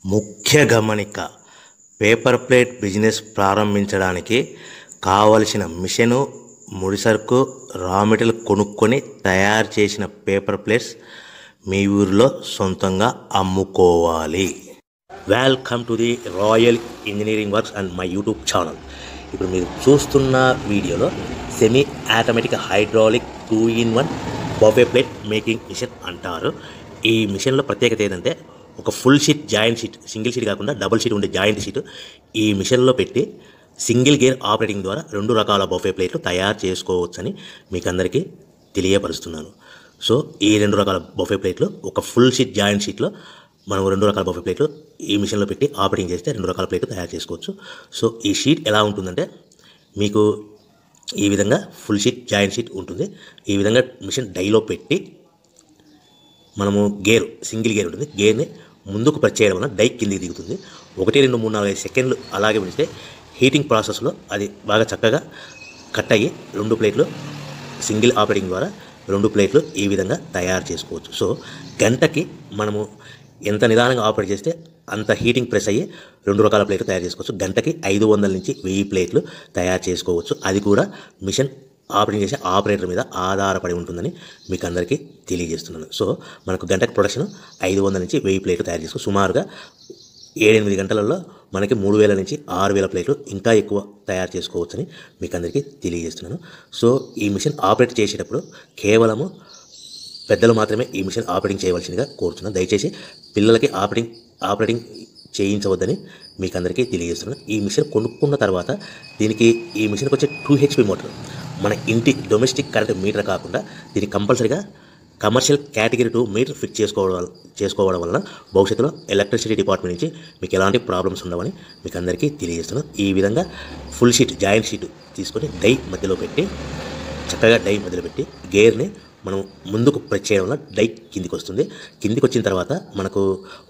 ముఖ్య గమనిక paper plate business ప్రారంభించడానికి కావలసిన మిషను, ముడిసరుకు, రా మెటీరియల్ కొనుక్కొని తయారు చేసిన పేపర్ ప్లేట్స్ మీ ఊరిలో సొంతంగా అమ్ముకోవాలి. Welcome to the royal engineering works and my YouTube channel. ఇప్పుడు మీరు చూస్తున్న వీడియోలో semi automatic hydraulic 2-in-1 buffet plate making machine అంటారు. ఈ మిషన్లో ప్రత్యేకత ఏంటంటే ఒక full sheet joint sheet, single sheet కాకుండా డబుల్ షీట్ ఉండే జాయింట్ షీట్ ఈ మిషన్లో పెట్టి సింగిల్ గేర్ ఆపరేటింగ్ ద్వారా 2 రకాల బఫే ప్లేట్లు తయారు చేసుకోవచ్చని మీకు అందరికీ తెలియపరుస్తున్నాను. సో ఈ 2 రకాల బఫే ప్లేట్లు ఒక ఫుల్ షీట్ జాయింట్ షీట్లో మనం 2 రకాల బఫే ప్లేట్లు ఈ మిషన్లో పెట్టి ఆపరేటింగ్ చేస్తే 2 రకాల ప్లేట్లు తయారు చేసుకోవచ్చు. సో ఈ షీట్ ఎలా ఉంటుందంటే మీకు ఈ విధంగా ఫుల్ షీట్ జాయింట్ షీట్ ఉంటుంది. ఈ విధంగా మిషన్ డైలో పెట్టి మనము సింగిల్ గేర్ ఉంటుంది. గేర్ని ముందుకు ప్రెస్ చేయడం వల్ల డై కిందికి దిగుతుంది. 1, 2, 3, 4, 5 సెకండ్లు అలాగే ఉంచితే హీటింగ్ ప్రాసెస్లో అది బాగా చక్కగా కట్ అయ్యి 2 ప్లేట్లు సింగిల్ ఆపరేటింగ్ ద్వారా 2 ప్లేట్లు ఈ విధంగా తయారు చేసుకోవచ్చు. సో గంటకి మనము ఎంత నిదానంగా ఆపరేట్ చేస్తే అంత హీటింగ్ ప్రెస్ అయ్యి 2 రకాల ప్లేట్లు తయారు చేసుకోవచ్చు. గంటకి 500 నుంచి 1000 ప్లేట్లు తయారు చేసుకోవచ్చు. అది కూడా మిషన్ ఆపరేటింగ్ చేసే ఆపరేటర్ మీద ఆధారపడి ఉంటుందని మీకు అందరికీ తెలియజేస్తున్నాను. సో మనకు గంటకి ప్రొడక్షన్ 500 నుంచి 1000 ప్లేట్లు తయారు చేసుకో సుమారుగా 7-8 గంటలలో మనకి 3000 నుంచి 6000 ప్లేట్లు ఇంకా ఎక్కువ తయారు చేసుకోవచ్చని మీకు అందరికీ తెలియజేస్తున్నాను. సో ఈ మిషన్ ఆపరేట్ చేసేటప్పుడు కేవలము పెద్దలు మాత్రమే ఈ మిషన్ ఆపరేటింగ్ చేయవలసిందిగా కోరుతున్నాను. దయచేసి పిల్లలకి ఆపరేటింగ్ చేయించవద్దని మీకు అందరికీ తెలియజేస్తున్నాను. ఈ మిషన్ కొనుక్కున్న తర్వాత ఈ మిషన్కి వచ్చే 2 HP మోటార్ మన ఇంటి డొమెస్టిక్ కరెంట్ మీటర్ కాకుండా దీనికి కంపల్సరీగా కమర్షియల్ కేటగిరీ 2 మీటర్ ఫిట్ చేసుకోవడం వలన భవిష్యత్తులో ఎలక్ట్రిసిటీ డిపార్ట్మెంట్ నుంచి మీకు ఎలాంటి ప్రాబ్లమ్స్ ఉండవని మీకు అందరికీ తెలియజేస్తున్నాను. ఈ విధంగా ఫుల్ షీట్ జాయింట్ షీట్ తీసుకొని డై మధ్యలో పెట్టి గేర్ని మనం ముందుకు ప్రెస్ చేయడం వల్ల డై కిందికి వస్తుంది. కిందికి వచ్చిన తర్వాత మనకు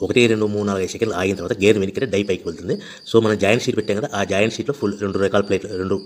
1, 2, 3, 4, 5 సెకండ్లు ఆగిన తర్వాత గేర్ వెనక్కి డై పైకి వెళ్తుంది. సో మనం జాయింట్ షీట్ పెట్టాం కదా, ఆ జాయింట్ షీట్లో 2 రకాల ప్లేట్లు